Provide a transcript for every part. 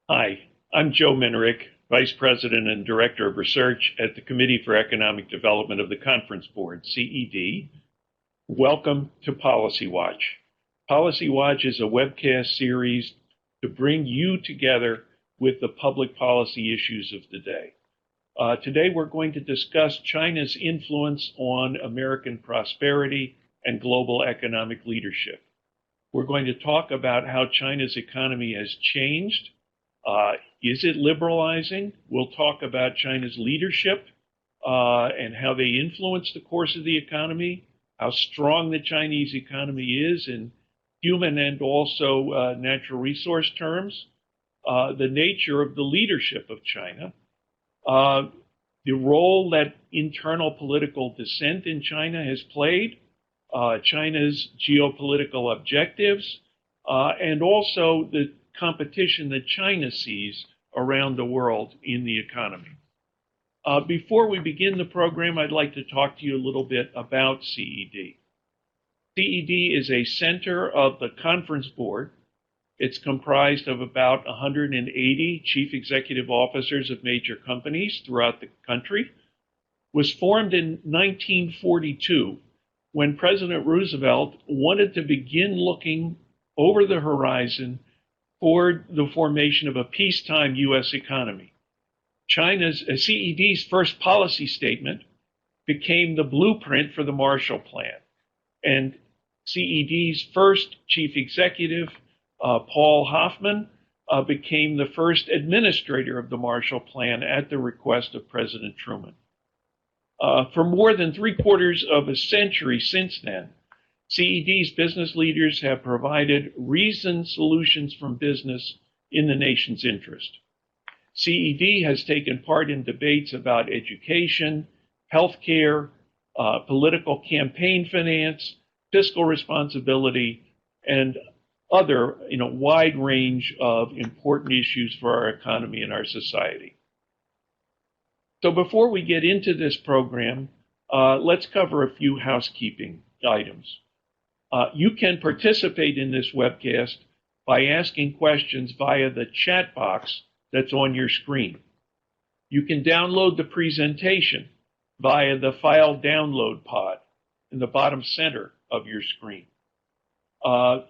Hi, I'm Joe Minerick, Vice President and Director of Research at the Committee for Economic Development of the Conference Board, CED. Welcome to Policy Watch. Policy Watch is a webcast series to bring you together with the public policy issues of the day. Today we're going to discuss China's influence on American prosperity and global economic leadership. We're going to talk about how China's economy has changed. Is it liberalizing? We'll talk about China's leadership and how they influence the course of the economy, how strong the Chinese economy is in human and also natural resource terms, the nature of the leadership of China, the role that internal political dissent in China has played, China's geopolitical objectives, and also the competition that China sees around the world in the economy. Before we begin the program, I'd like to talk to you a little bit about CED. CED is a center of the Conference Board. It's comprised of about 180 chief executive officers of major companies throughout the country. Was formed in 1942 when President Roosevelt wanted to begin looking over the horizon for the formation of a peacetime U.S. economy. CED's first policy statement became the blueprint for the Marshall Plan. And CED's first chief executive, Paul Hoffman, became the first administrator of the Marshall Plan at the request of President Truman. For more than 3/4 of a century since then, CED's business leaders have provided reasoned solutions from business in the nation's interest. CED has taken part in debates about education, healthcare, political campaign finance, fiscal responsibility, and other wide range of important issues for our economy and our society. So before we get into this program, let's cover a few housekeeping items. You can participate in this webcast by asking questions via the chat box that's on your screen. You can download the presentation via the file download pod in the bottom center of your screen.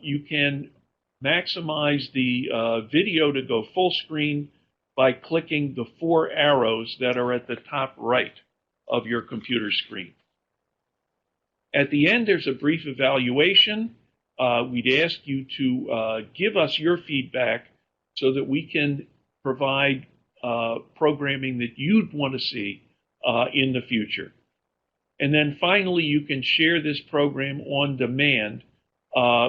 You can maximize the video to go full screen by clicking the 4 arrows that are at the top right of your computer screen. At the end, there's a brief evaluation. We'd ask you to give us your feedback so that we can provide programming that you'd want to see in the future. And then finally, you can share this program on demand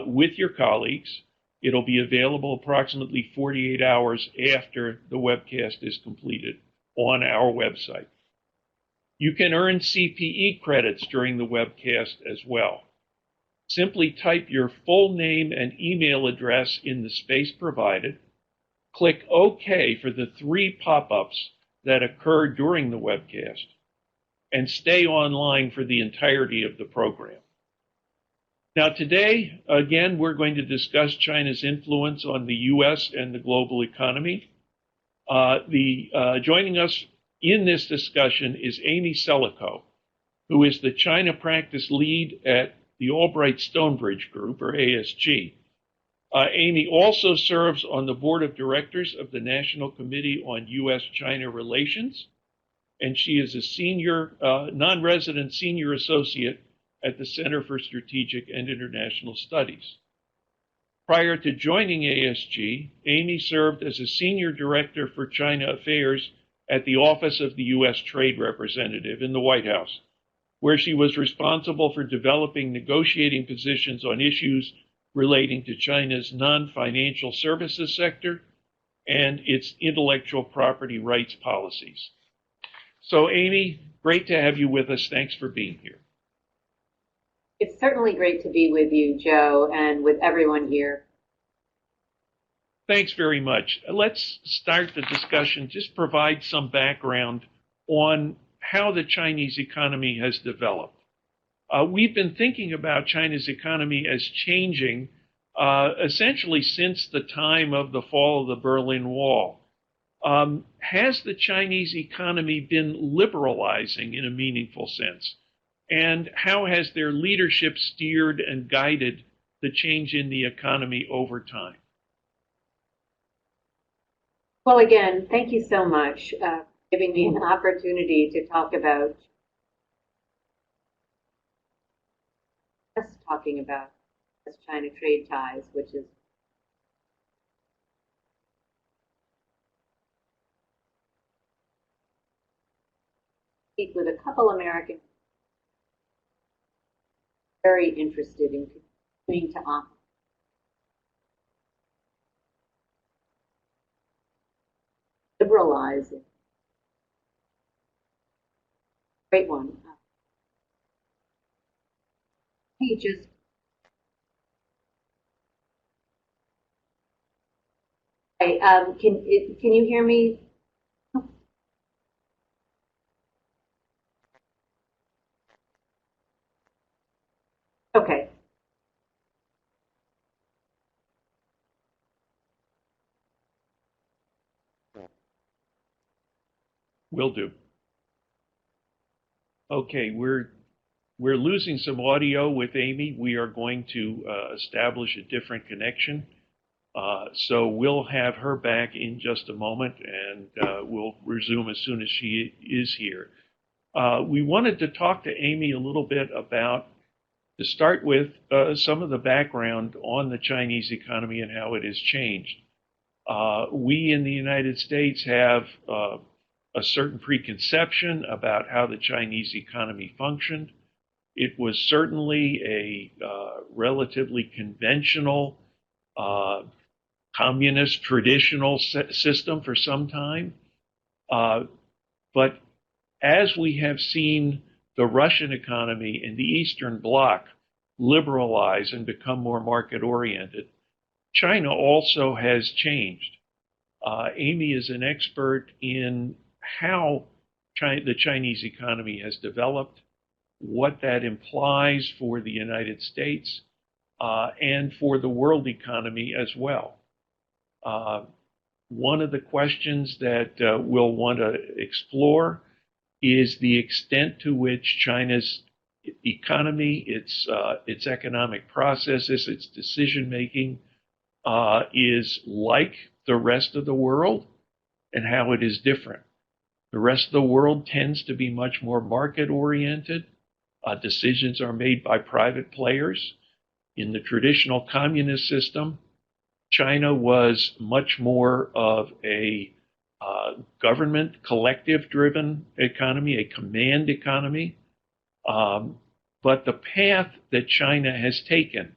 with your colleagues. It'll be available approximately 48 hours after the webcast is completed on our website. You can earn CPE credits during the webcast as well. Simply type your full name and email address in the space provided. Click OK for the 3 pop-ups that occur during the webcast, and stay online for the entirety of the program. Now today, again, we're going to discuss China's influence on the U.S. and the global economy. Joining us in this discussion is Amy Selico, who is the China practice lead at the Albright Stonebridge Group, or ASG. Amy also serves on the board of directors of the National Committee on U.S.-China Relations, and she is a non-resident senior associate at the Center for Strategic and International Studies. Prior to joining ASG, Amy served as a senior director for China Affairs at the Office of the U.S. Trade Representative in the White House, where she was responsible for developing negotiating positions on issues relating to China's non-financial services sector and its intellectual property rights policies. So Amy, great to have you with us. Thanks for being here. It's certainly great to be with you, Joe, and with everyone here. Thanks very much. Let's start the discussion, just provide some background on how the Chinese economy has developed. We've been thinking about China's economy as changing essentially since the time of the fall of the Berlin Wall. Has the Chinese economy been liberalizing in a meaningful sense? And how has their leadership steered and guided the change in the economy over time? Well, again, thank you so much for giving me an opportunity to talk about just talking about China trade ties, which is speak with a couple Americans very interested in continuing to offer liberalizing. Great one. He just can you hear me? Okay. Will do. Okay, we're losing some audio with Amy. We are going to establish a different connection. So we'll have her back in just a moment, and we'll resume as soon as she is here. We wanted to talk to Amy a little bit about, to start with, some of the background on the Chinese economy and how it has changed. We in the United States have a certain preconception about how the Chinese economy functioned. It was certainly a relatively conventional communist traditional system for some time. But as we have seen the Russian economy and the Eastern Bloc liberalize and become more market oriented, China also has changed. Amy is an expert in how the Chinese economy has developed, what that implies for the United States, and for the world economy as well. One of the questions that we'll want to explore is the extent to which China's economy, its economic processes, its decision making is like the rest of the world, and how it is different. The rest of the world tends to be much more market oriented. Decisions are made by private players. In the traditional communist system, China was much more of a government, collective-driven economy, a command economy. But the path that China has taken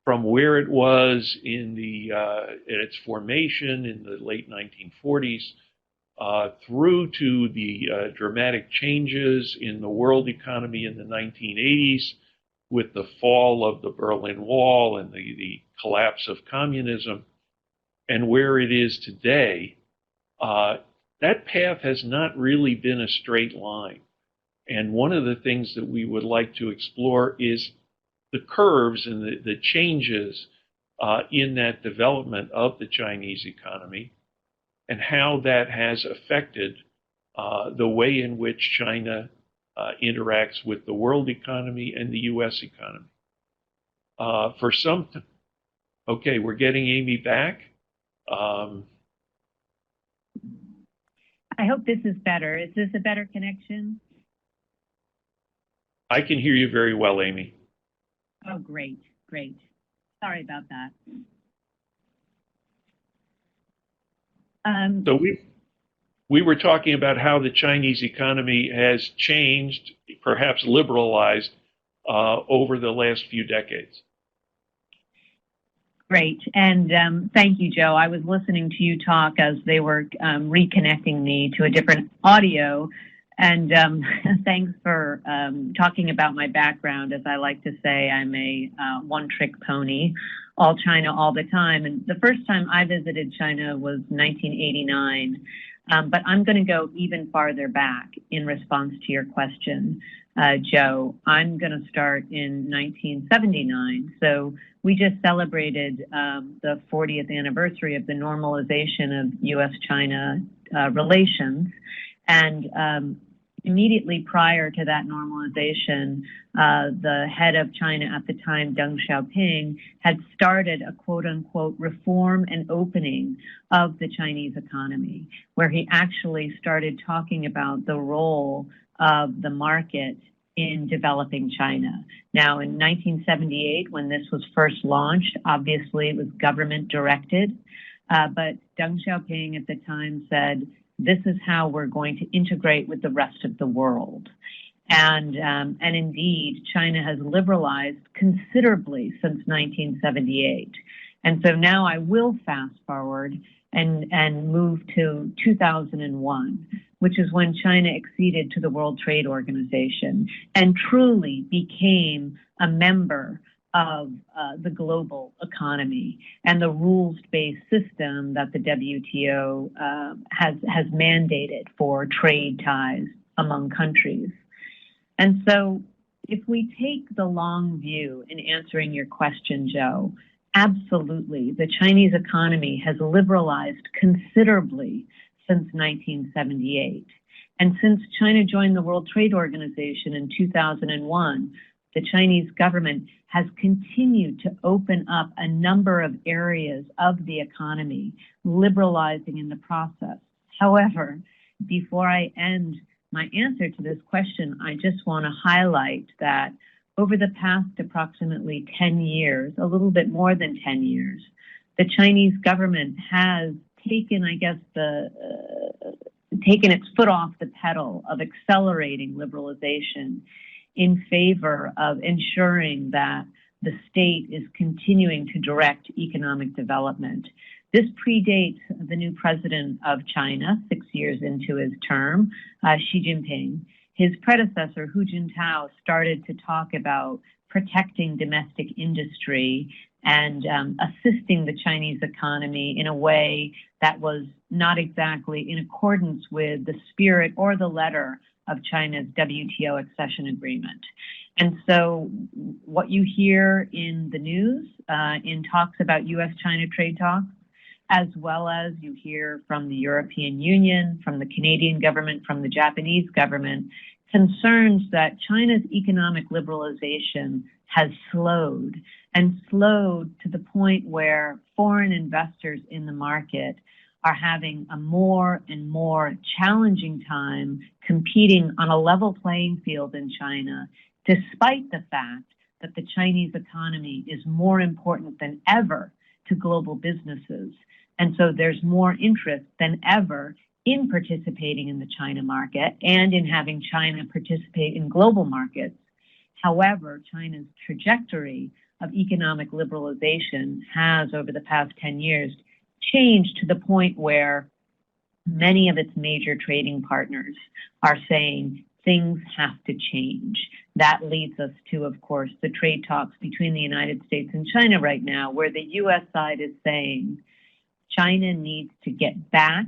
from where it was in its formation in the late 1940s through to the dramatic changes in the world economy in the 1980s, with the fall of the Berlin Wall and the collapse of communism, and where it is today, that path has not really been a straight line. And one of the things that we would like to explore is the curves and the changes in that development of the Chinese economy, and how that has affected the way in which China interacts with the world economy and the U.S. economy. Okay, we're getting Amy back. I hope this is better. Is this a better connection? I can hear you very well, Amy. Oh, great, great. Sorry about that. So we were talking about how the Chinese economy has changed, perhaps liberalized, over the last few decades. Great. And thank you, Joe. I was listening to you talk as they were reconnecting me to a different audio. And thanks for talking about my background. As I like to say, I'm a one-trick pony, all China all the time. And the first time I visited China was 1989. But I'm going to go even farther back in response to your question. Joe, I'm going to start in 1979. So we just celebrated the 40th anniversary of the normalization of U.S.-China relations. And immediately prior to that normalization, the head of China at the time, Deng Xiaoping, had started a quote-unquote reform and opening of the Chinese economy, where he actually started talking about the role of the market in developing China. Now, in 1978, when this was first launched, obviously it was government directed, but Deng Xiaoping at the time said, this is how we're going to integrate with the rest of the world. And indeed, China has liberalized considerably since 1978. And so now I will fast forward and move to 2001, which is when China acceded to the World Trade Organization and truly became a member of the global economy and the rules-based system that the WTO has mandated for trade ties among countries. And so if we take the long view in answering your question, Joe, absolutely, the Chinese economy has liberalized considerably since 1978. And since China joined the World Trade Organization in 2001, the Chinese government has continued to open up a number of areas of the economy, liberalizing in the process. However, before I end my answer to this question, I just want to highlight that over the past approximately 10 years, a little bit more than 10 years, the Chinese government has taken, taken its foot off the pedal of accelerating liberalization in favor of ensuring that the state is continuing to direct economic development. This predates the new president of China, 6 years into his term, Xi Jinping. His predecessor, Hu Jintao, started to talk about protecting domestic industry and assisting the Chinese economy in a way that was not exactly in accordance with the spirit or the letter of China's WTO accession agreement. And so what you hear in the news, in talks about U.S.-China trade talks, as well as you hear from the European Union, from the Canadian government, from the Japanese government, concerns that China's economic liberalization has slowed to the point where foreign investors in the market are having a more and more challenging time competing on a level playing field in China, despite the fact that the Chinese economy is more important than ever to global businesses. And so there's more interest than ever in participating in the China market and in having China participate in global markets. However, China's trajectory of economic liberalization has, over the past 10 years, changed to the point where many of its major trading partners are saying things have to change. That leads us to, of course, the trade talks between the United States and China right now, where the U.S. side is saying China needs to get back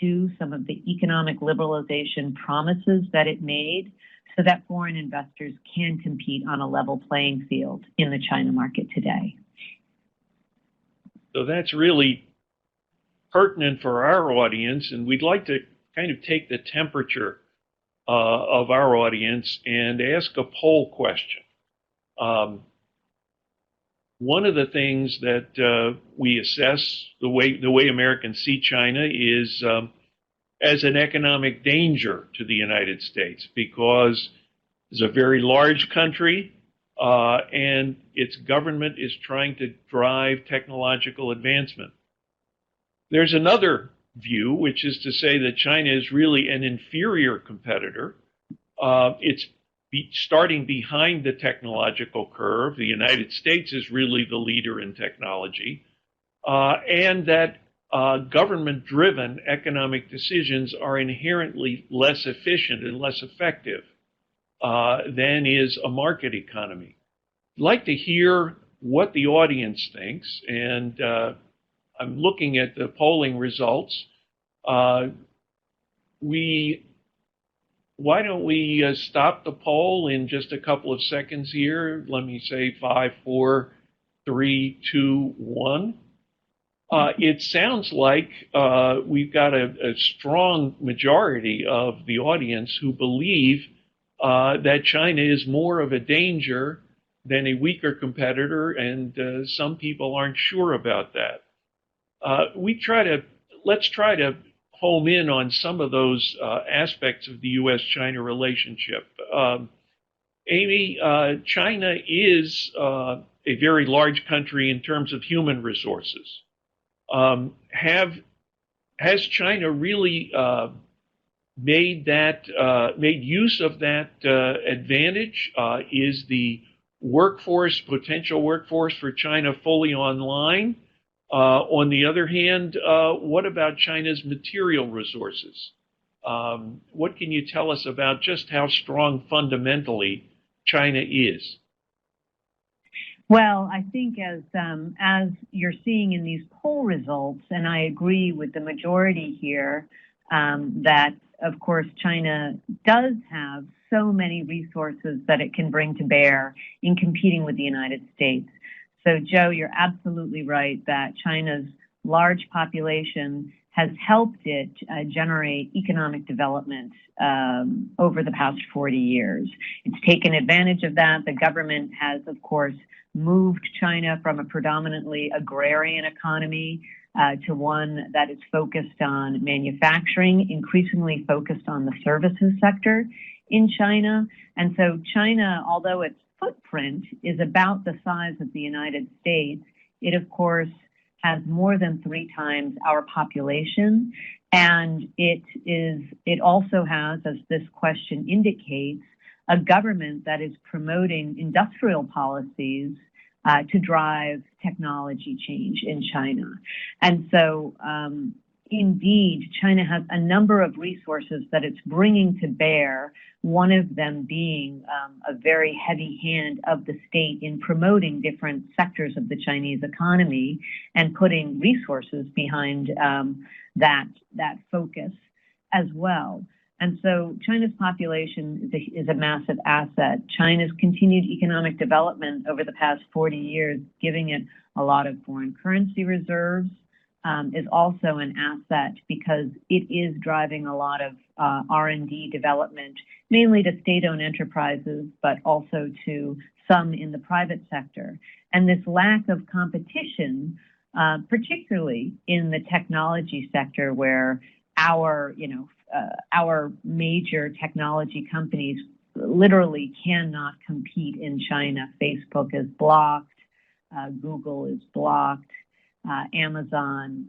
to some of the economic liberalization promises that it made so that foreign investors can compete on a level playing field in the China market today. So that's really pertinent for our audience, and we'd like to kind of take the temperature of our audience and ask a poll question. One of the things that we assess the way Americans see China is as an economic danger to the United States, because it's a very large country and its government is trying to drive technological advancement. There's another view, which is to say that China is really an inferior competitor. It's starting behind the technological curve. The United States is really the leader in technology, and that government-driven economic decisions are inherently less efficient and less effective than is a market economy. I'd like to hear what the audience thinks, and I'm looking at the polling results. We why don't we stop the poll in just a couple of seconds here? Let me say 5, 4, 3, 2, 1. It sounds like we've got a strong majority of the audience who believe that China is more of a danger than a weaker competitor, and some people aren't sure about that. Let's try to home in on some of those aspects of the U.S.-China relationship. Amy, China is a very large country in terms of human resources. Has China really made use of that advantage? Is the potential workforce for China fully online? On the other hand, what about China's material resources? What can you tell us about just how strong fundamentally China is? Well, I think as you're seeing in these poll results, and I agree with the majority here, that of course China does have so many resources that it can bring to bear in competing with the United States. So, Joe, you're absolutely right that China's large population has helped it generate economic development over the past 40 years. It's taken advantage of that. The government has, of course, moved China from a predominantly agrarian economy to one that is focused on manufacturing, increasingly focused on the services sector in China. And so China, although its footprint is about the size of the United States, it, of course, has more than 3 times our population. And it also has, as this question indicates, a government that is promoting industrial policies to drive technology change in China. And so, indeed, China has a number of resources that it's bringing to bear, one of them being a very heavy hand of the state in promoting different sectors of the Chinese economy and putting resources behind that focus as well. And so China's population is a massive asset. China's continued economic development over the past 40 years, giving it a lot of foreign currency reserves, is also an asset because it is driving a lot of R&D development, mainly to state-owned enterprises, but also to some in the private sector. And this lack of competition, particularly in the technology sector, where our major technology companies literally cannot compete in China. Facebook is blocked, Google is blocked, Amazon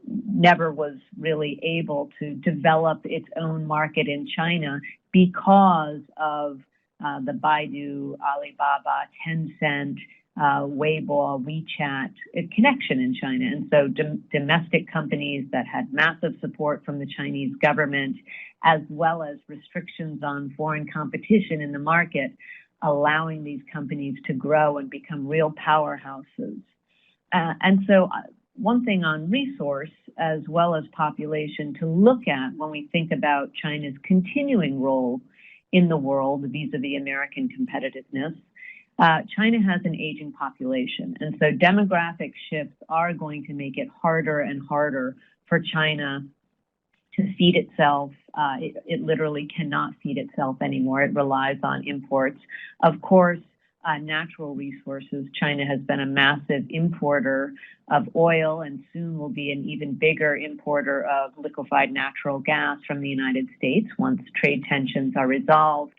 never was really able to develop its own market in China because of the Baidu, Alibaba, Tencent, Weibo, WeChat connection in China. And so domestic companies that had massive support from the Chinese government, as well as restrictions on foreign competition in the market, allowing these companies to grow and become real powerhouses. And so one thing on resource as well as population to look at when we think about China's continuing role in the world vis-a-vis American competitiveness, China has an aging population. And so demographic shifts are going to make it harder and harder for China to feed itself. It literally cannot feed itself anymore. It relies on imports. Of course, natural resources. China has been a massive importer of oil and soon will be an even bigger importer of liquefied natural gas from the United States once trade tensions are resolved.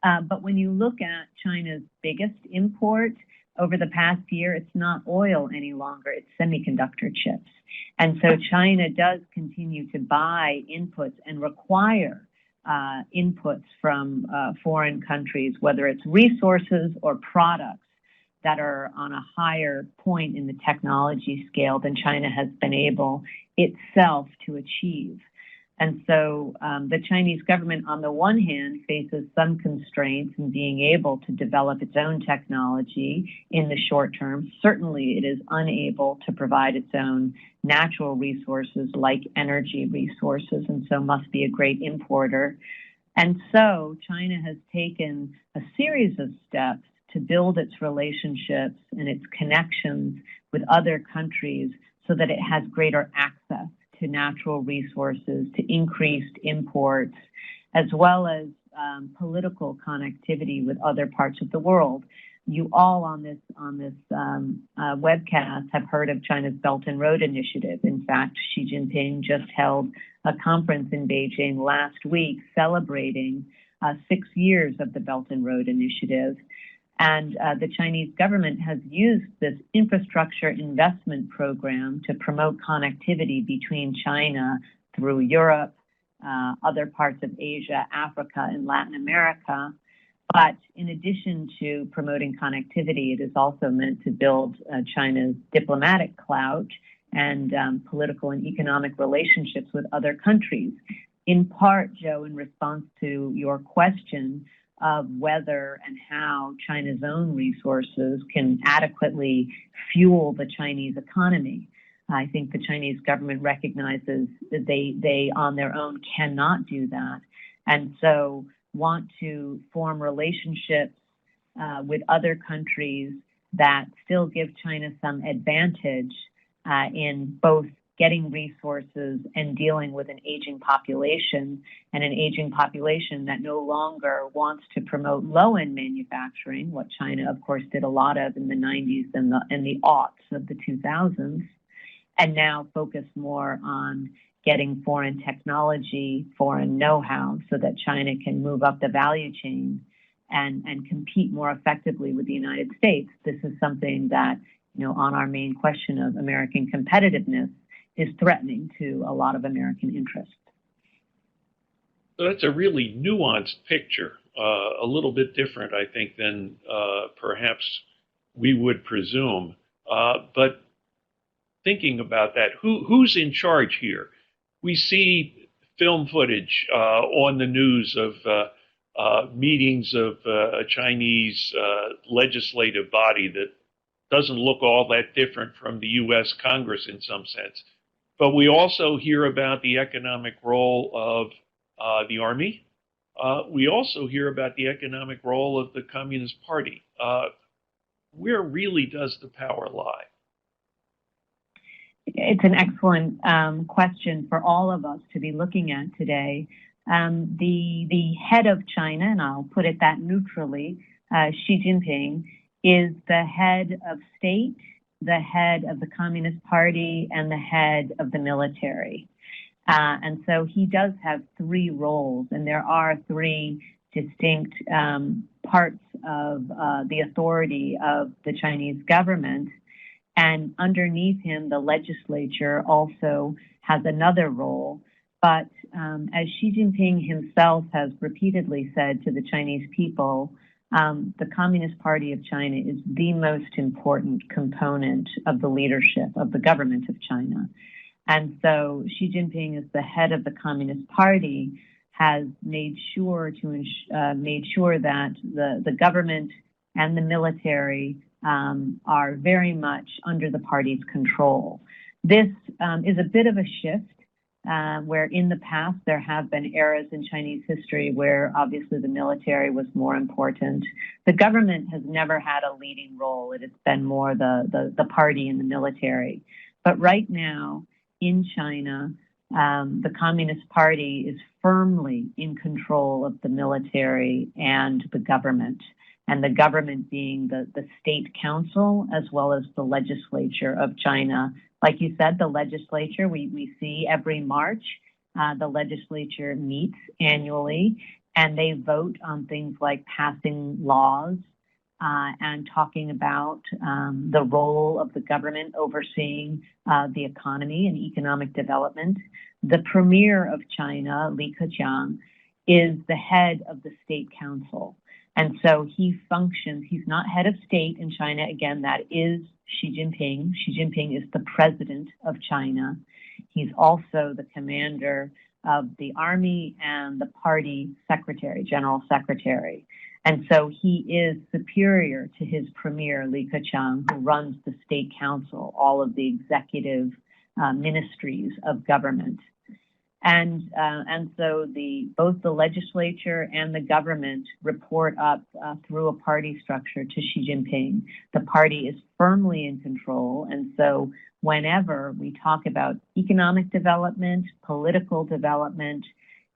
But when you look at China's biggest import over the past year, it's not oil any longer, it's semiconductor chips. And so China does continue to buy inputs and require inputs from foreign countries, whether it's resources or products that are on a higher point in the technology scale than China has been able itself to achieve. And so the Chinese government, on the one hand, faces some constraints in being able to develop its own technology in the short term. Certainly, it is unable to provide its own natural resources like energy resources, and so must be a great importer. And so China has taken a series of steps to build its relationships and its connections with other countries so that it has greater access to natural resources, to increased imports, as well as political connectivity with other parts of the world. You all on this webcast have heard of China's Belt and Road Initiative. In fact, Xi Jinping just held a conference in Beijing last week celebrating 6 years of the Belt and Road Initiative. And the Chinese government has used this infrastructure investment program to promote connectivity between China through Europe, other parts of Asia, Africa, and Latin America. But in addition to promoting connectivity, it is also meant to build China's diplomatic clout and political and economic relationships with other countries. In part, Joe, in response to your question of whether and how China's own resources can adequately fuel the Chinese economy. I think the Chinese government recognizes that they on their own cannot do that. And so want to form relationships with other countries that still give China some advantage in both getting resources and dealing with an aging population, and an aging population that no longer wants to promote low-end manufacturing, what China, of course, did a lot of in the 90s and the aughts of the 2000s, and now focus more on getting foreign technology, foreign know-how, so that China can move up the value chain and compete more effectively with the United States. This is something that, on our main question of American competitiveness, is threatening to a lot of American interests. So that's a really nuanced picture, a little bit different, I think, than perhaps we would presume. But thinking about that, who's in charge here? We see film footage on the news of meetings of a Chinese legislative body that doesn't look all that different from the U.S. Congress in some sense. But we also hear about the economic role of the army. We also hear about the economic role of the Communist Party. Where really does the power lie? It's an excellent question for all of us to be looking at today. The head of China, and I'll put it that neutrally, Xi Jinping, is the head of state, the head of the Communist Party, and the head of the military. And so he does have three roles, and there are three distinct parts of the authority of the Chinese government. And underneath him, the legislature also has another role. But as Xi Jinping himself has repeatedly said to the Chinese people, the Communist Party of China is the most important component of the leadership of the government of China. And so Xi Jinping, as the head of the Communist Party, has made sure that the government and the military are very much under the party's control. This is a bit of a shift where in the past there have been eras in Chinese history where obviously the military was more important. The government has never had a leading role. It has been more the party and the military. But right now in China, the Communist Party is firmly in control of the military and the government being the state council as well as the legislature of China. Like you said, the legislature, we see every March, the legislature meets annually and they vote on things like passing laws and talking about the role of the government overseeing the economy and economic development. The premier of China, Li Keqiang, is the head of the state council. And so he functions, he's not head of state in China. Again, that is Xi Jinping. Xi Jinping is the president of China. He's also the commander of the army and the party secretary, general secretary. And so he is superior to his premier, Li Keqiang, who runs the state council, all of the executive ministries of government. And so both the legislature and the government report up through a party structure to Xi Jinping. The party is firmly in control, and so whenever we talk about economic development, political development,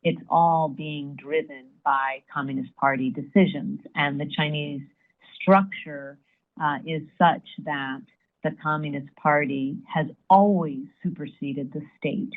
it's all being driven by Communist Party decisions. And the Chinese structure is such that the Communist Party has always superseded the state.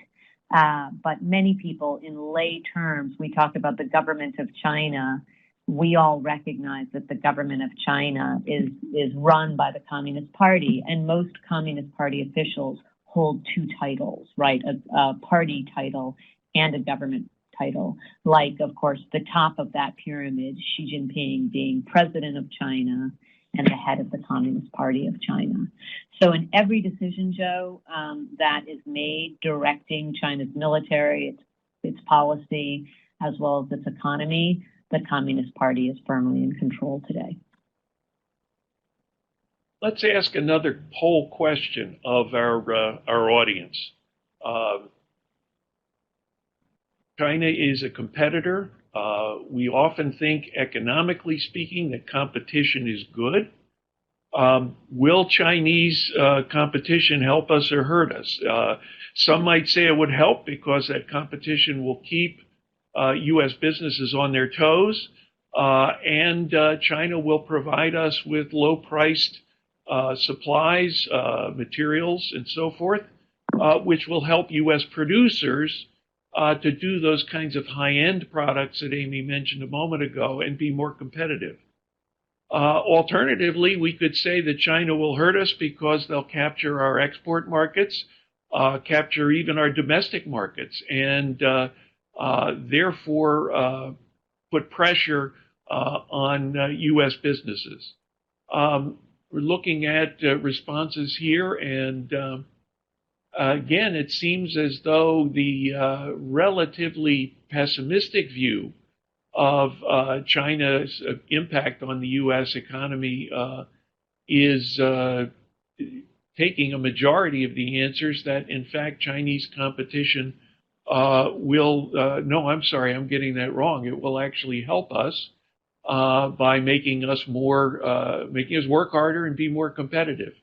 But many people, in lay terms, we talk about the government of China. We all recognize that the government of China is run by the Communist Party, and most Communist Party officials hold two titles, right? A party title and a government title. Like, of course, the top of that pyramid, Xi Jinping being president of China and the head of the Communist Party of China. So in every decision, Joe, that is made directing China's military, its policy, as well as its economy, the Communist Party is firmly in control today. Let's ask another poll question of our audience. China is a competitor. We often think, economically speaking, that competition is good. Will Chinese competition help us or hurt us? Some might say it would help because that competition will keep U.S. businesses on their toes, and China will provide us with low-priced supplies, materials, and so forth, which will help U.S. producers to do those kinds of high-end products that Amy mentioned a moment ago and be more competitive. Alternatively, we could say that China will hurt us because they'll capture our export markets, capture even our domestic markets, and therefore put pressure on U.S. businesses. We're looking at responses here, and again, it seems as though the relatively pessimistic view of China's impact on the U.S. economy is taking a majority of the answers that, in fact, Chinese competition will, no, I'm sorry, I'm getting that wrong. It will actually help us by making us work harder and be more competitive.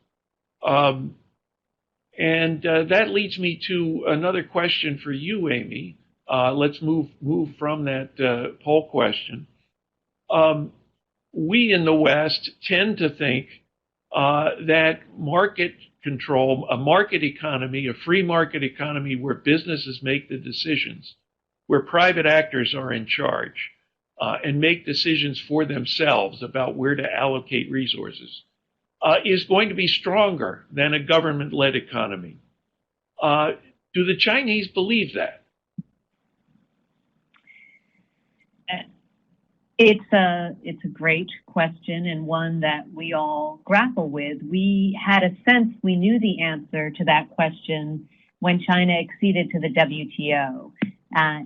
And that leads me to another question for you, Amy. Let's move from that poll question. We in the West tend to think that market control, a market economy, a free market economy where businesses make the decisions, where private actors are in charge and make decisions for themselves about where to allocate resources, is going to be stronger than a government-led economy. Do the Chinese believe that? It's a great question, and one that we all grapple with. We had a sense we knew the answer to that question when China acceded to the WTO,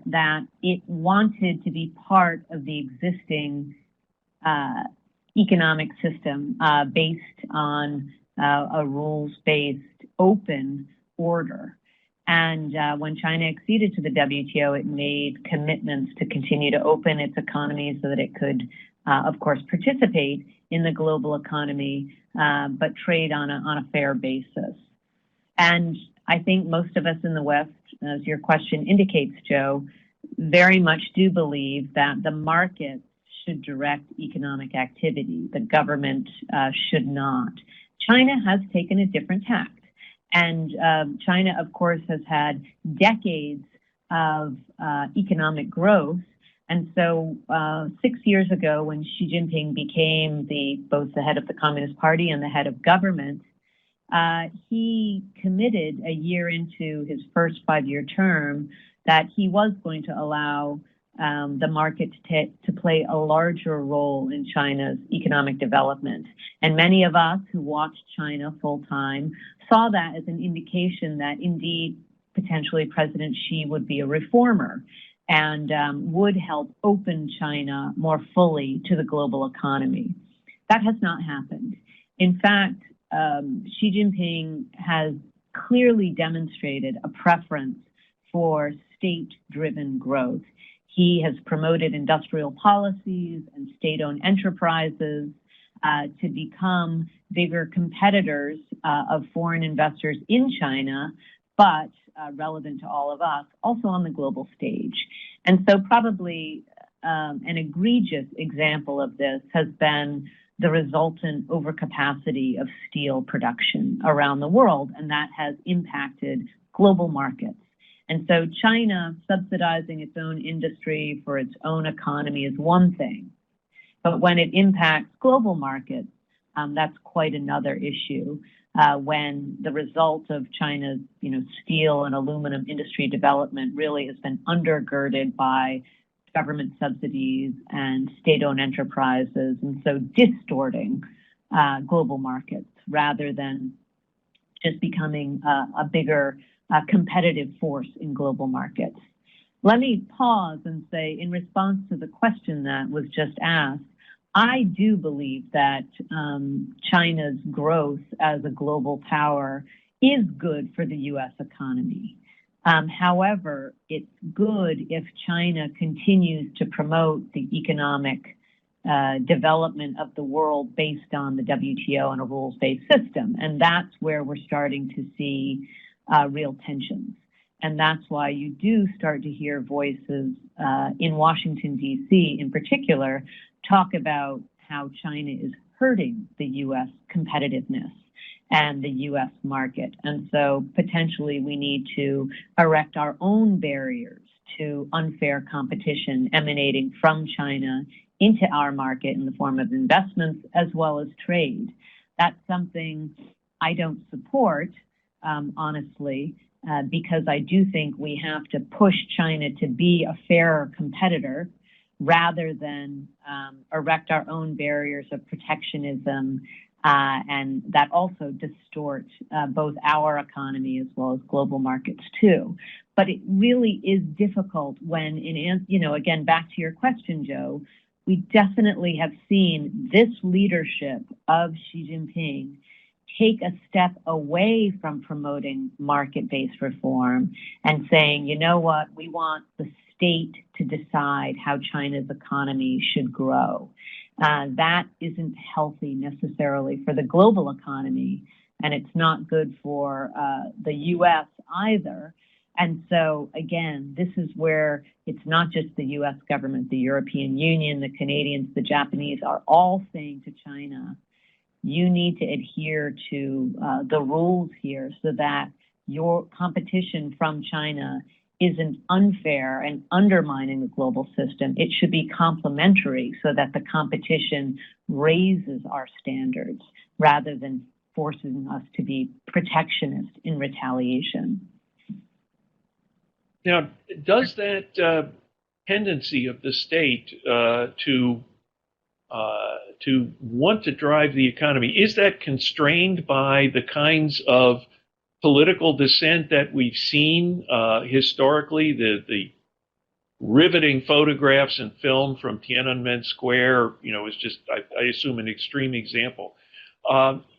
that it wanted to be part of the existing economic system based on a rules-based open order. And when China acceded to the WTO, it made commitments to continue to open its economy so that it could, of course, participate in the global economy, but trade on a fair basis. And I think most of us in the West, as your question indicates, Joe, very much do believe that the market should direct economic activity. The government should not. China has taken a different tack. And China, of course, has had decades of economic growth. And so 6 years ago, when Xi Jinping became both the head of the Communist Party and the head of government, he committed a year into his first 5-year term that he was going to allow the market to play a larger role in China's economic development. And many of us who watched China full time saw that as an indication that indeed potentially President Xi would be a reformer and would help open China more fully to the global economy. That has not happened. In fact, Xi Jinping has clearly demonstrated a preference for state-driven growth. He has promoted industrial policies and state-owned enterprises to become bigger competitors of foreign investors in China, but relevant to all of us, also on the global stage. And so probably an egregious example of this has been the resultant overcapacity of steel production around the world, and that has impacted global markets. And so China subsidizing its own industry for its own economy is one thing, but when it impacts global markets, that's quite another issue. When the result of China's, steel and aluminum industry development really has been undergirded by government subsidies and state-owned enterprises, and so distorting global markets rather than just becoming a bigger competitive force in global markets. Let me pause and say, in response to the question that was just asked, I do believe that China's growth as a global power is good for the U.S. economy. However, it's good if China continues to promote the economic development of the world based on the WTO and a rules-based system. And that's where we're starting to see real tensions. And that's why you do start to hear voices in Washington, D.C. in particular, talk about how China is hurting the U.S. competitiveness and the U.S. market. And so potentially we need to erect our own barriers to unfair competition emanating from China into our market in the form of investments as well as trade. That's something I don't support, honestly, because I do think we have to push China to be a fairer competitor rather than erect our own barriers of protectionism, and that also distort both our economy as well as global markets too. But it really is difficult when, again, back to your question, Joe, we definitely have seen this leadership of Xi Jinping take a step away from promoting market-based reform and saying, you know what, we want the state to decide how China's economy should grow. That isn't healthy necessarily for the global economy, and it's not good for the U.S. either. And so, again, this is where it's not just the U.S. government, the European Union, the Canadians, the Japanese are all saying to China, you need to adhere to the rules here so that your competition from China isn't unfair and undermining the global system. It should be complementary so that the competition raises our standards rather than forcing us to be protectionist in retaliation. Now, does that tendency of the state to want to drive the economy, is that constrained by the kinds of political dissent that we've seen historically, the riveting photographs and film from Tiananmen Square, is just, I assume, an extreme example.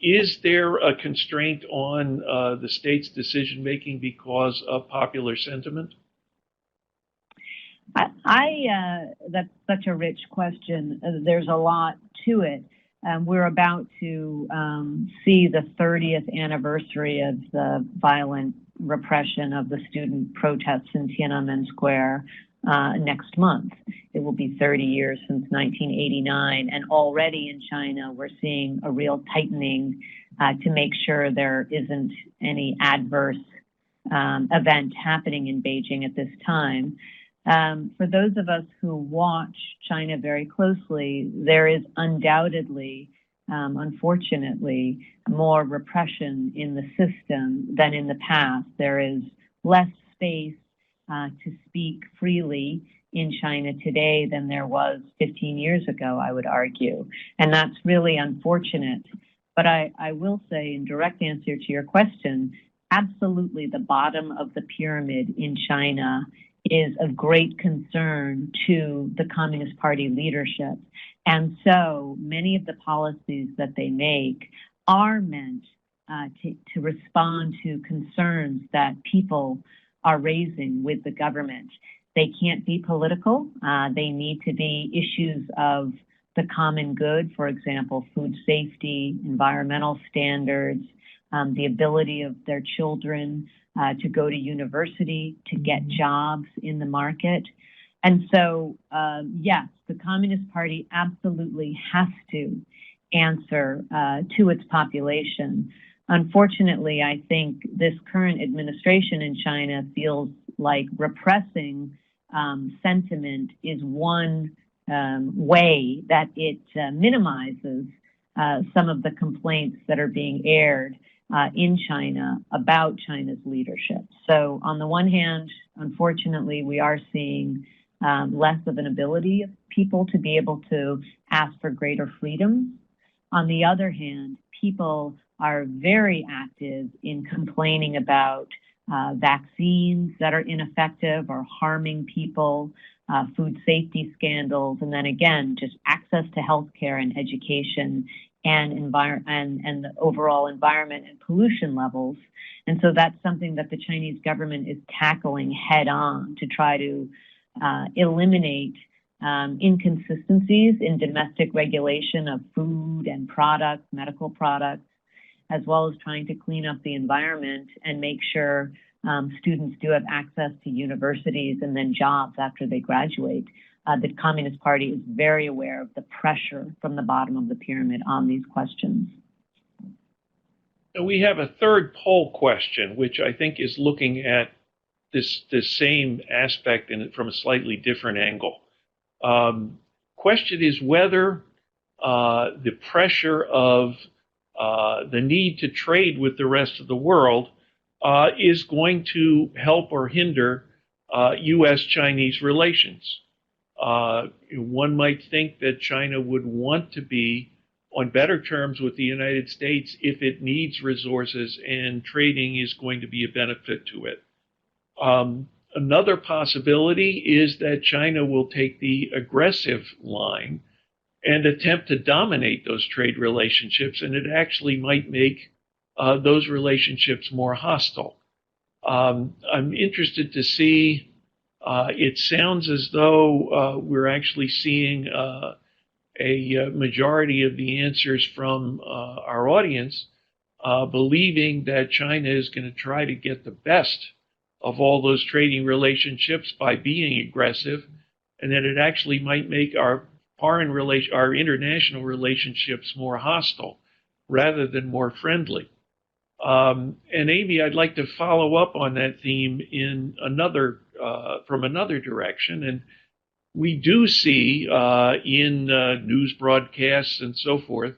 Is there a constraint on the state's decision-making because of popular sentiment? That's such a rich question. There's a lot to it. We're about to see the 30th anniversary of the violent repression of the student protests in Tiananmen Square next month. It will be 30 years since 1989, and already in China, we're seeing a real tightening to make sure there isn't any adverse event happening in Beijing at this time. For those of us who watch China very closely, there is undoubtedly, unfortunately, more repression in the system than in the past. There is less space to speak freely in China today than there was 15 years ago, I would argue. And that's really unfortunate. But I will say, in direct answer to your question, absolutely the bottom of the pyramid in China is of great concern to the Communist Party leadership. And so many of the policies that they make are meant to respond to concerns that people are raising with the government. They can't be political. They need to be issues of the common good, for example, food safety, environmental standards, the ability of their children to go to university, to get jobs in the market. And so, yes, the Communist Party absolutely has to answer to its population. Unfortunately, I think this current administration in China feels like repressing sentiment is one way that it minimizes some of the complaints that are being aired in China about China's leadership. So on the one hand, unfortunately, we are seeing less of an ability of people to be able to ask for greater freedom. On the other hand, people are very active in complaining about vaccines that are ineffective or harming people, food safety scandals, and then again, just access to healthcare and education and the overall environment and pollution levels. And so that's something that the Chinese government is tackling head on to try to eliminate inconsistencies in domestic regulation of food and products, medical products, as well as trying to clean up the environment and make sure students do have access to universities and then jobs after they graduate. The Communist Party is very aware of the pressure from the bottom of the pyramid on these questions. And we have a third poll question, which I think is looking at this same aspect from a slightly different angle. Question is whether the pressure of the need to trade with the rest of the world is going to help or hinder U.S.-Chinese relations. One might think that China would want to be on better terms with the United States if it needs resources and trading is going to be a benefit to it. Another possibility is that China will take the aggressive line and attempt to dominate those trade relationships, and it actually might make those relationships more hostile. I'm interested to see, it sounds as though we're actually seeing a majority of the answers from our audience believing that China is going to try to get the best of all those trading relationships by being aggressive, and that it actually might make our our international relationships more hostile rather than more friendly. And Amy, I'd like to follow up on that theme in from another direction. And we do see in news broadcasts and so forth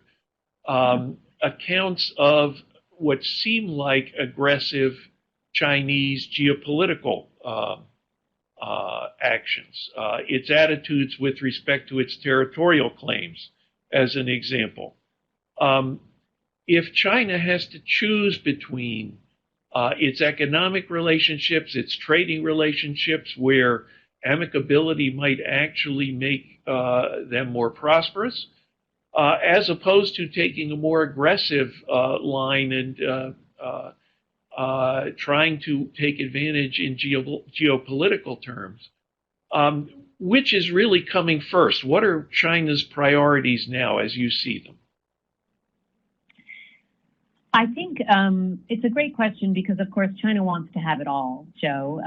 accounts of what seem like aggressive Chinese geopolitical actions, its attitudes with respect to its territorial claims, as an example. If China has to choose between its economic relationships, its trading relationships, where amicability might actually make them more prosperous, as opposed to taking a more aggressive line and trying to take advantage in geopolitical terms. Which is really coming first? What are China's priorities now as you see them? I think it's a great question because, of course, China wants to have it all, Joe,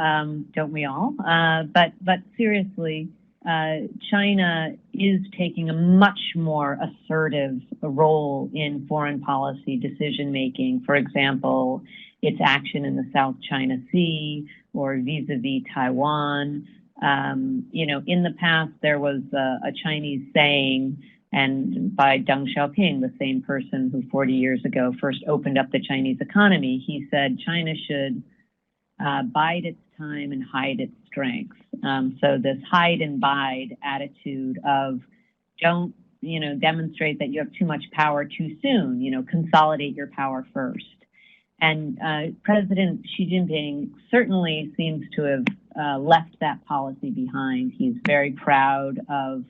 don't we all? But seriously, China is taking a much more assertive role in foreign policy decision-making. For example, its action in the South China Sea or vis-a-vis Taiwan. In the past, there was a Chinese saying, and by Deng Xiaoping, the same person who 40 years ago first opened up the Chinese economy, he said China should bide its time and hide its strengths. So this hide and bide attitude of don't, demonstrate that you have too much power too soon, consolidate your power first. And President Xi Jinping certainly seems to have left that policy behind. He's very proud of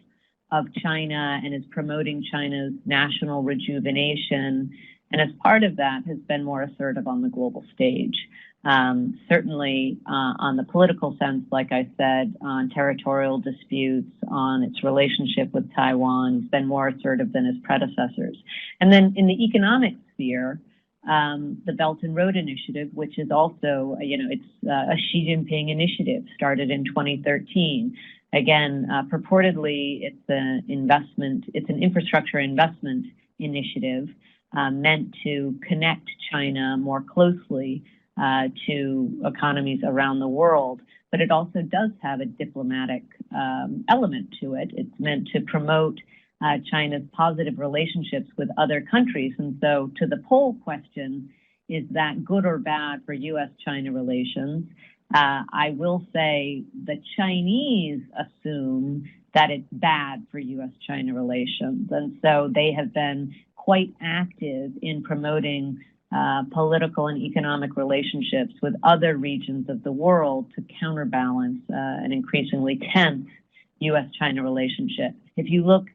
China and is promoting China's national rejuvenation And as part of that, has been more assertive on the global stage. Certainly on the political sense, like I said, on territorial disputes, on its relationship with Taiwan, it's been more assertive than his predecessors. And then in the economic sphere, the Belt and Road Initiative, which is also, it's a Xi Jinping initiative, started in 2013. Again, purportedly, it's an infrastructure investment initiative meant to connect China more closely to economies around the world. But it also does have a diplomatic element to it. It's meant to promote China's positive relationships with other countries. And so to the poll question, is that good or bad for U.S.-China relations? I will say the Chinese assume that it's bad for U.S.-China relations. And so they have been quite active in promoting political and economic relationships with other regions of the world to counterbalance an increasingly tense U.S.-China relationship. If you look,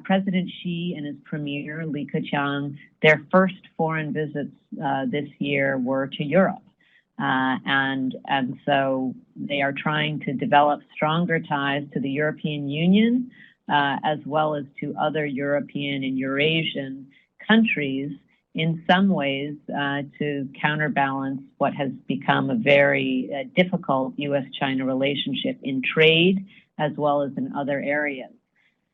President Xi and his premier, Li Keqiang, their first foreign visits this year were to Europe. And so they are trying to develop stronger ties to the European Union, as well as to other European and Eurasian countries, in some ways to counterbalance what has become a very difficult U.S.-China relationship in trade, as well as in other areas.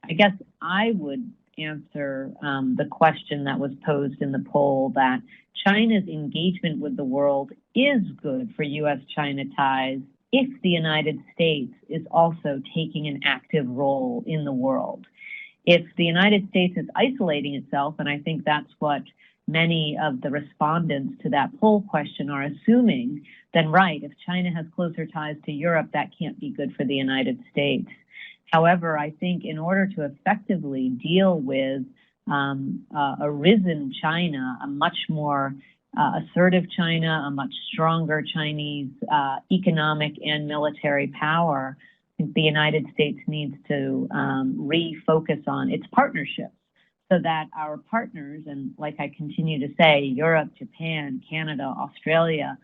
I guess I would answer the question that was posed in the poll that China's engagement with the world is good for U.S.-China ties if the United States is also taking an active role in the world. If the United States is isolating itself, and I think that's what many of the respondents to that poll question are assuming, then right, if China has closer ties to Europe, that can't be good for the United States. However, I think in order to effectively deal with a risen China, a much more assertive China, a much stronger Chinese economic and military power, I think the United States needs to refocus on its partnerships so that our partners, and like I continue to say, Europe, Japan, Canada, Australia,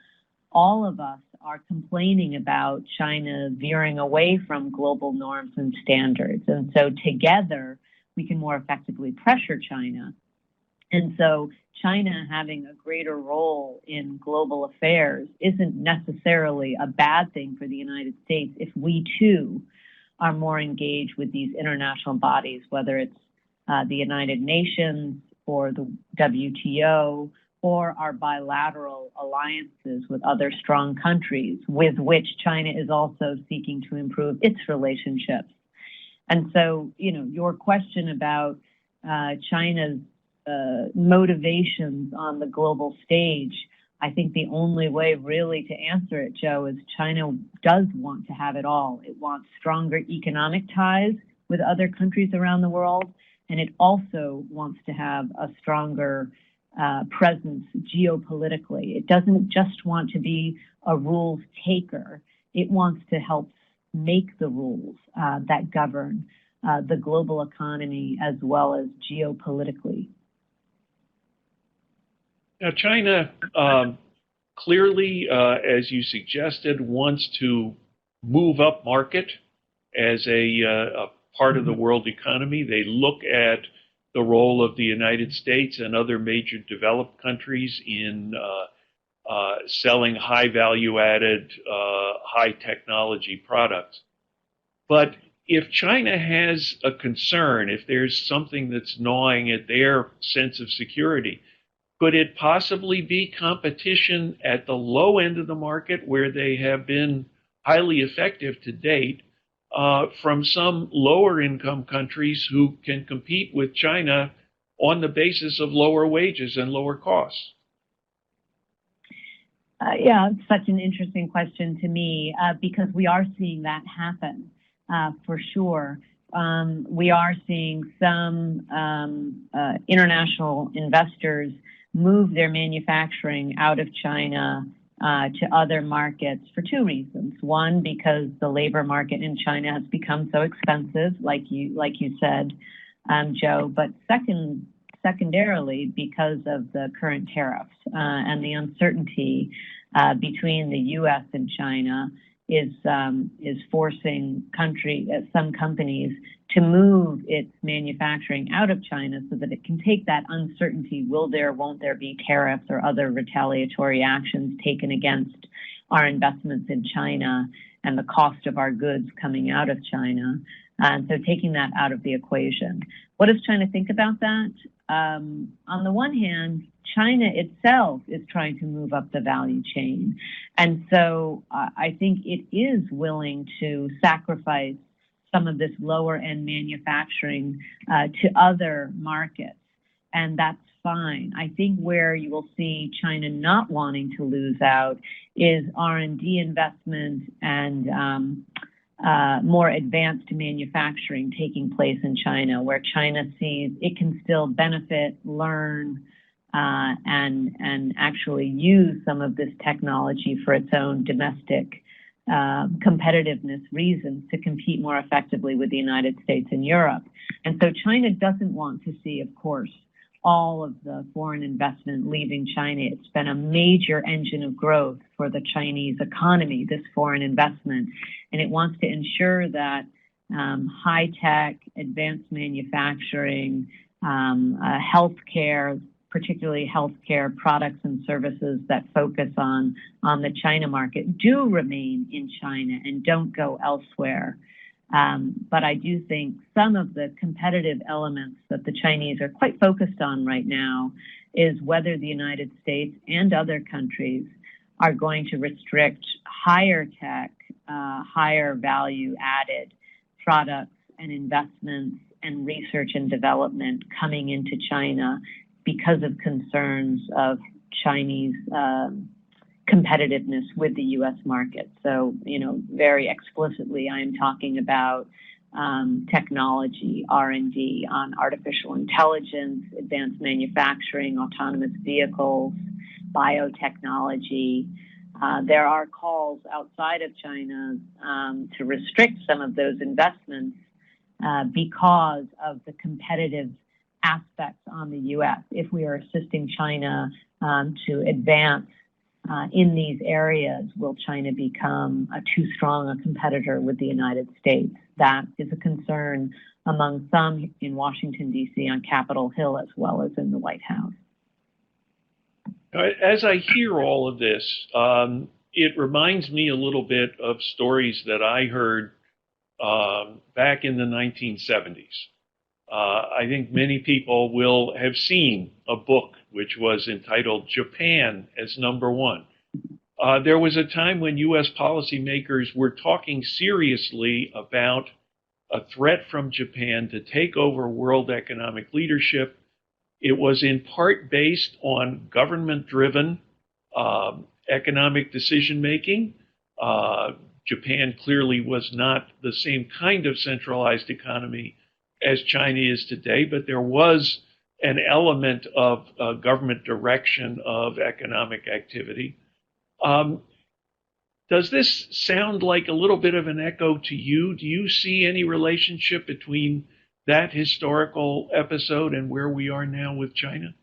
all of us are complaining about China veering away from global norms and standards. And so together, we can more effectively pressure China. And so China having a greater role in global affairs isn't necessarily a bad thing for the United States if we too are more engaged with these international bodies, whether it's the United Nations or the WTO, or our bilateral alliances with other strong countries with which China is also seeking to improve its relationships. And so, your question about China's motivations on the global stage, I think the only way really to answer it, Joe, is China does want to have it all. It wants stronger economic ties with other countries around the world, and it also wants to have a stronger presence geopolitically. It doesn't just want to be a rules taker. It wants to help make the rules that govern the global economy as well as geopolitically. Now, China clearly, as you suggested, wants to move up market as a part of the world economy. They look at the role of the United States and other major developed countries in selling high value-added, high technology products. But if China has a concern, if there's something that's gnawing at their sense of security, could it possibly be competition at the low end of the market where they have been highly effective to date from some lower income countries who can compete with China on the basis of lower wages and lower costs? Yeah, it's such an interesting question to me because we are seeing that happen for sure. We are seeing some international investors move their manufacturing out of China to other markets for two reasons. One, because the labor market in China has become so expensive, like you said, Joe. But secondarily because of the current tariffs and the uncertainty between the U.S. and China is forcing some companies to move its manufacturing out of China so that it can take that uncertainty. Won't there be tariffs or other retaliatory actions taken against our investments in China and the cost of our goods coming out of China? And so taking that out of the equation. What does China think about that? On the one hand, China itself is trying to move up the value chain. And so I think it is willing to sacrifice some of this lower end manufacturing to other markets. And that's fine. I think where you will see China not wanting to lose out is R&D investment and more advanced manufacturing taking place in China, where China sees it can still benefit, learn, and actually use some of this technology for its own domestic competitiveness reasons to compete more effectively with the United States and Europe. And so China doesn't want to see, of course, all of the foreign investment leaving China. It's been a major engine of growth for the Chinese economy, this foreign investment, and it wants to ensure that high-tech, advanced manufacturing, healthcare, particularly healthcare products and services that focus on the China market, do remain in China and don't go elsewhere. But I do think some of the competitive elements that the Chinese are quite focused on right now is whether the United States and other countries are going to restrict higher tech, higher value added products and investments and research and development coming into China because of concerns of Chinese competitiveness with the U.S. market. So, very explicitly, I am talking about technology, R&D on artificial intelligence, advanced manufacturing, autonomous vehicles, biotechnology. There are calls outside of China to restrict some of those investments because of the competitive aspects on the U.S. If we are assisting China to advance in these areas, will China become too strong a competitor with the United States? That is a concern among some in Washington, D.C. on Capitol Hill as well as in the White House. As I hear all of this, it reminds me a little bit of stories that I heard back in the 1970s. I think many people will have seen a book which was entitled Japan as Number One. There was a time when U.S. policymakers were talking seriously about a threat from Japan to take over world economic leadership. It was in part based on government-driven economic decision-making. Japan clearly was not the same kind of centralized economy as China is today, but there was an element of government direction of economic activity. Does this sound like a little bit of an echo to you? Do you see any relationship between that historical episode and where we are now with China?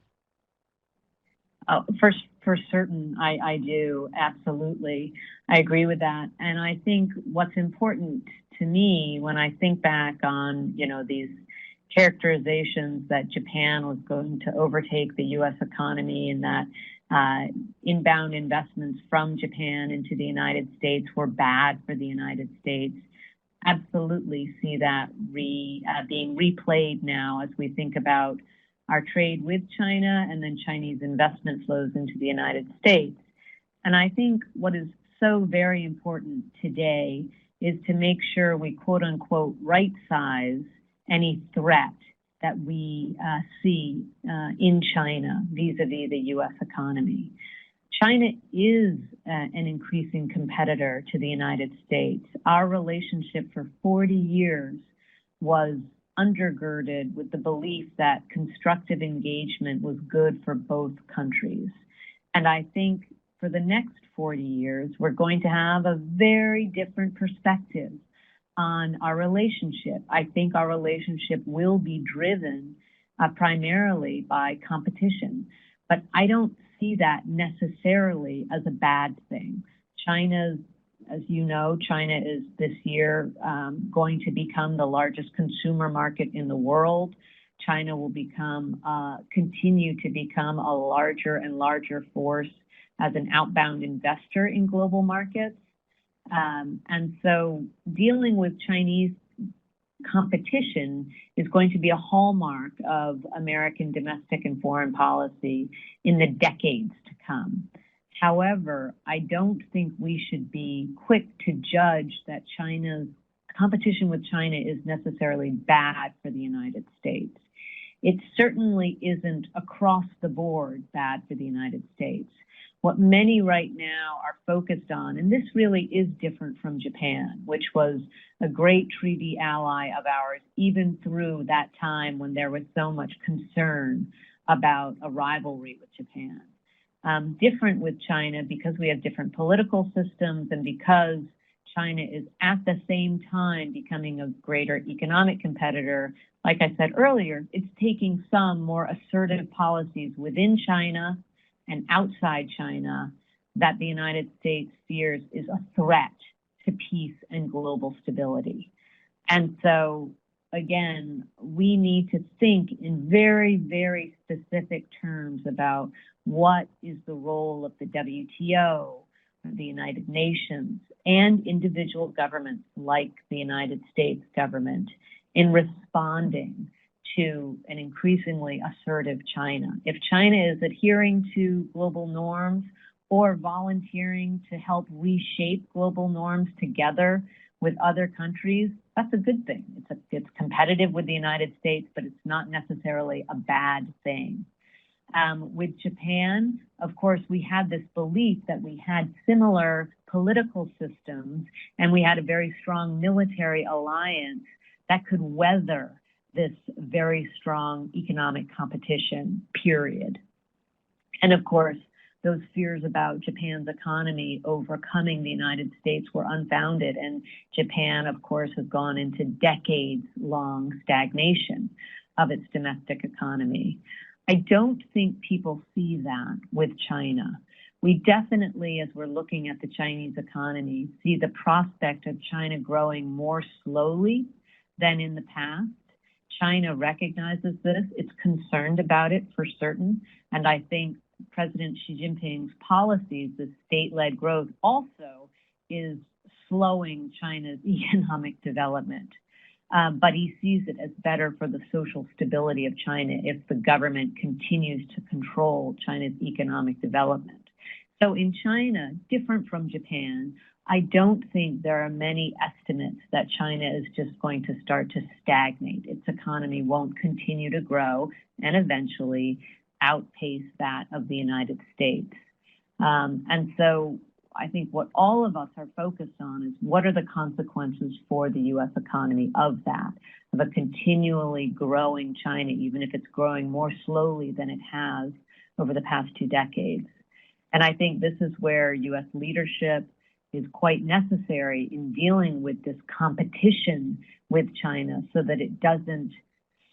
For certain, I do, absolutely. I agree with that. And I think what's important to me when I think back on, these characterizations that Japan was going to overtake the U.S. economy and that inbound investments from Japan into the United States were bad for the United States, absolutely see that being replayed now as we think about our trade with China and then Chinese investment flows into the United States. And I think what is so very important today is to make sure we quote unquote right size any threat that we see in China vis-a-vis the U.S. economy. China is an increasing competitor to the United States. Our relationship for 40 years was undergirded with the belief that constructive engagement was good for both countries. And I think for the next 40 years, we're going to have a very different perspective on our relationship. I think our relationship will be driven primarily by competition. But I don't see that necessarily as a bad thing. China's, as you know, China is this year going to become the largest consumer market in the world. China will continue to become a larger and larger force as an outbound investor in global markets. And so dealing with Chinese competition is going to be a hallmark of American domestic and foreign policy in the decades to come. However, I don't think we should be quick to judge that China's competition with China is necessarily bad for the United States. It certainly isn't across the board bad for the United States. What many right now are focused on, and this really is different from Japan, which was a great treaty ally of ours, even through that time when there was so much concern about a rivalry with Japan. Different with China because we have different political systems and because China is at the same time becoming a greater economic competitor. Like I said earlier, it's taking some more assertive policies within China and outside China that the United States fears is a threat to peace and global stability. And so, again, we need to think in very, very specific terms about what is the role of the WTO, the United Nations, and individual governments like the United States government in responding to an increasingly assertive China. If China is adhering to global norms or volunteering to help reshape global norms together with other countries, that's a good thing. It's competitive with the United States, but it's not necessarily a bad thing. With Japan, of course, we had this belief that we had similar political systems and we had a very strong military alliance that could weather this very strong economic competition, period. And of course, those fears about Japan's economy overcoming the United States were unfounded. And Japan, of course, has gone into decades-long stagnation of its domestic economy. I don't think people see that with China. We definitely, as we're looking at the Chinese economy, see the prospect of China growing more slowly than in the past. China recognizes this. It's concerned about it for certain. And I think President Xi Jinping's policies, the state-led growth, also is slowing China's economic development. But he sees it as better for the social stability of China if the government continues to control China's economic development. So in China, different from Japan, I don't think there are many estimates that China is just going to start to stagnate. Its economy won't continue to grow and eventually outpace that of the United States. And so I think what all of us are focused on is what are the consequences for the U.S. economy of that, of a continually growing China, even if it's growing more slowly than it has over the past 2 decades. And I think this is where U.S. leadership is quite necessary in dealing with this competition with China so that it doesn't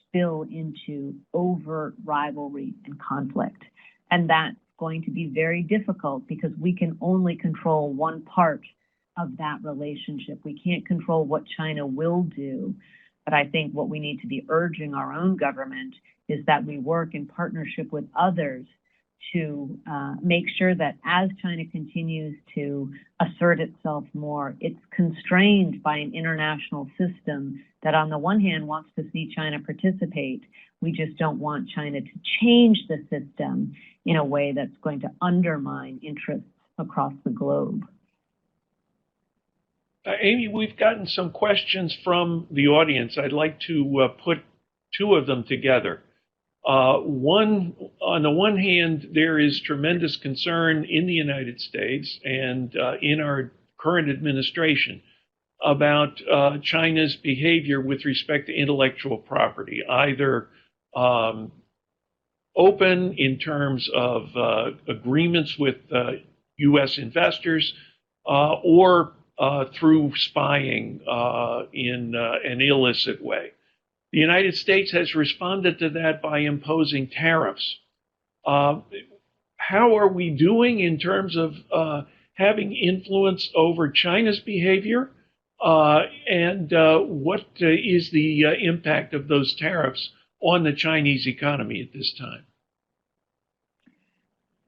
spill into overt rivalry and conflict. And that's going to be very difficult because we can only control one part of that relationship. We can't control what China will do. But I think what we need to be urging our own government is that we work in partnership with others to make sure that as China continues to assert itself more, it's constrained by an international system that on the one hand wants to see China participate. We just don't want China to change the system in a way that's going to undermine interests across the globe. Amy, we've gotten some questions from the audience. I'd like to put 2 of them together. One, on the one hand, there is tremendous concern in the United States and in our current administration about China's behavior with respect to intellectual property, either open in terms of agreements with U.S. investors or through spying in an illicit way. The United States has responded to that by imposing tariffs. How are we doing in terms of having influence over China's behavior? And what is the impact of those tariffs on the Chinese economy at this time?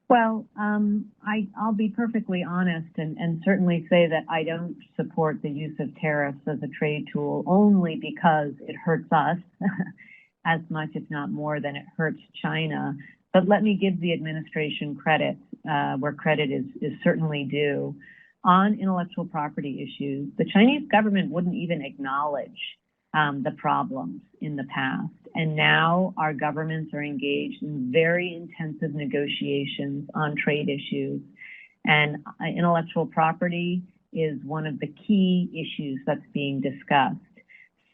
Well, I'll be perfectly honest and certainly say that I don't support the use of tariffs as a trade tool only because it hurts us as much, if not more, than it hurts China. But let me give the administration credit where credit is certainly due. On intellectual property issues, the Chinese government wouldn't even acknowledge the problems in the past. And now our governments are engaged in very intensive negotiations on trade issues. And intellectual property is one of the key issues that's being discussed.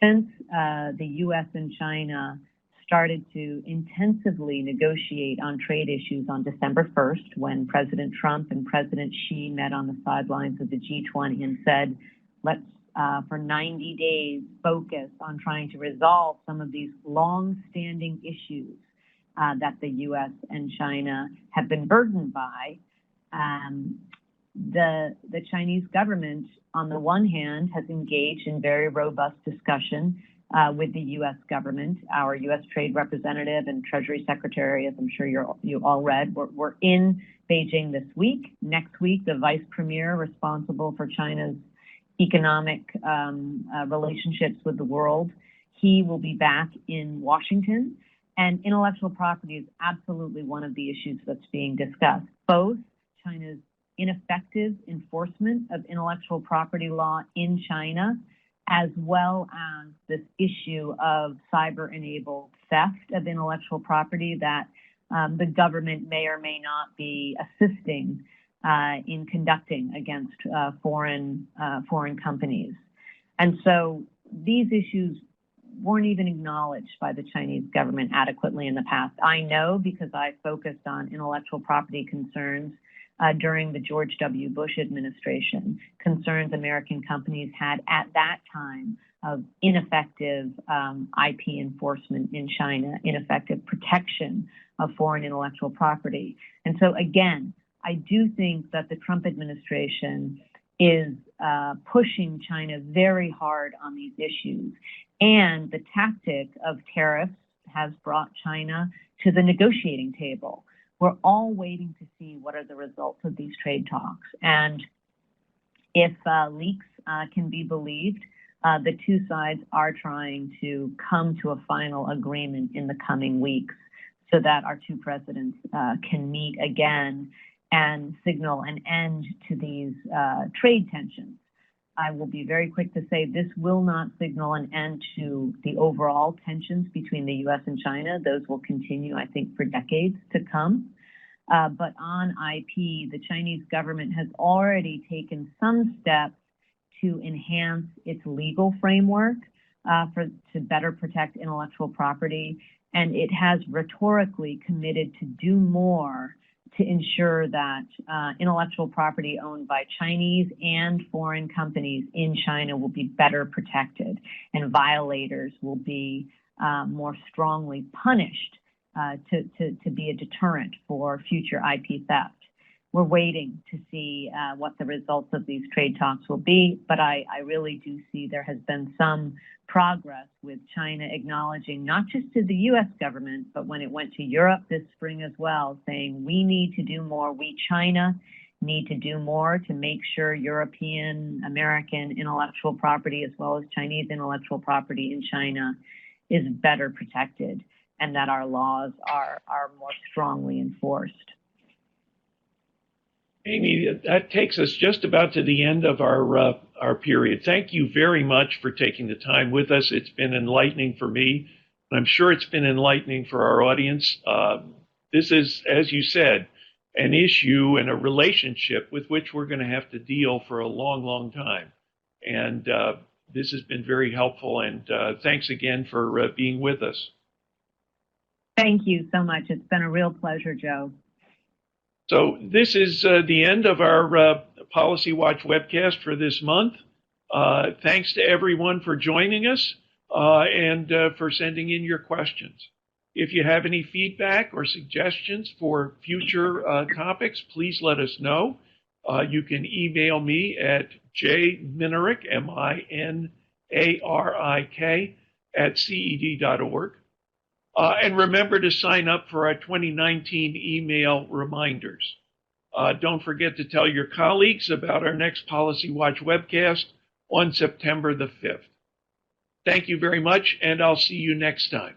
Since the US and China started to intensively negotiate on trade issues on December 1st, when President Trump and President Xi met on the sidelines of the G20 and said, let's for 90 days focus on trying to resolve some of these long-standing issues that the US and China have been burdened by. The Chinese government, on the one hand, has engaged in very robust discussion with the U.S. government. Our U.S. Trade Representative and Treasury Secretary, as I'm sure you all read, we're in Beijing this week. Next week, the Vice Premier responsible for China's economic relationships with the world, he will be back in Washington. And intellectual property is absolutely one of the issues that's being discussed. Both China's ineffective enforcement of intellectual property law in China, as well as this issue of cyber-enabled theft of intellectual property that the government may or may not be assisting in conducting against foreign companies. And so these issues weren't even acknowledged by the Chinese government adequately in the past. I know because I focused on intellectual property concerns during the George W. Bush administration, concerns American companies had at that time of ineffective IP enforcement in China, ineffective protection of foreign intellectual property. And so again, I do think that the Trump administration is pushing China very hard on these issues. And the tactic of tariffs has brought China to the negotiating table. We're all waiting to see what are the results of these trade talks. And if leaks can be believed, the two sides are trying to come to a final agreement in the coming weeks so that our two presidents can meet again and signal an end to these trade tensions. I will be very quick to say this will not signal an end to the overall tensions between the U.S. and China. Those will continue, I think, for decades to come. But on IP, the Chinese government has already taken some steps to enhance its legal framework to better protect intellectual property. And it has rhetorically committed to do more to ensure that intellectual property owned by Chinese and foreign companies in China will be better protected and violators will be more strongly punished to be a deterrent for future IP theft. We're waiting to see what the results of these trade talks will be, but I really do see there has been some progress with China acknowledging not just to the U.S. government, but when it went to Europe this spring as well, saying we need to do more, we, China, need to do more to make sure European, American intellectual property as well as Chinese intellectual property in China is better protected and that our laws are more strongly enforced. Amy, that takes us just about to the end of our period. Thank you very much for taking the time with us. It's been enlightening for me, and I'm sure it's been enlightening for our audience. This is, as you said, an issue and a relationship with which we're going to have to deal for a long, long time. And this has been very helpful, and thanks again for being with us. Thank you so much. It's been a real pleasure, Joe. So this is the end of our Policy Watch webcast for this month. Thanks to everyone for joining us. and for sending in your questions. If you have any feedback or suggestions for future topics, please let us know. You can email me at jminarik, MINARIK, at CED.org. And remember to sign up for our 2019 email reminders. Don't forget to tell your colleagues about our next Policy Watch webcast on September the 5th. Thank you very much, and I'll see you next time.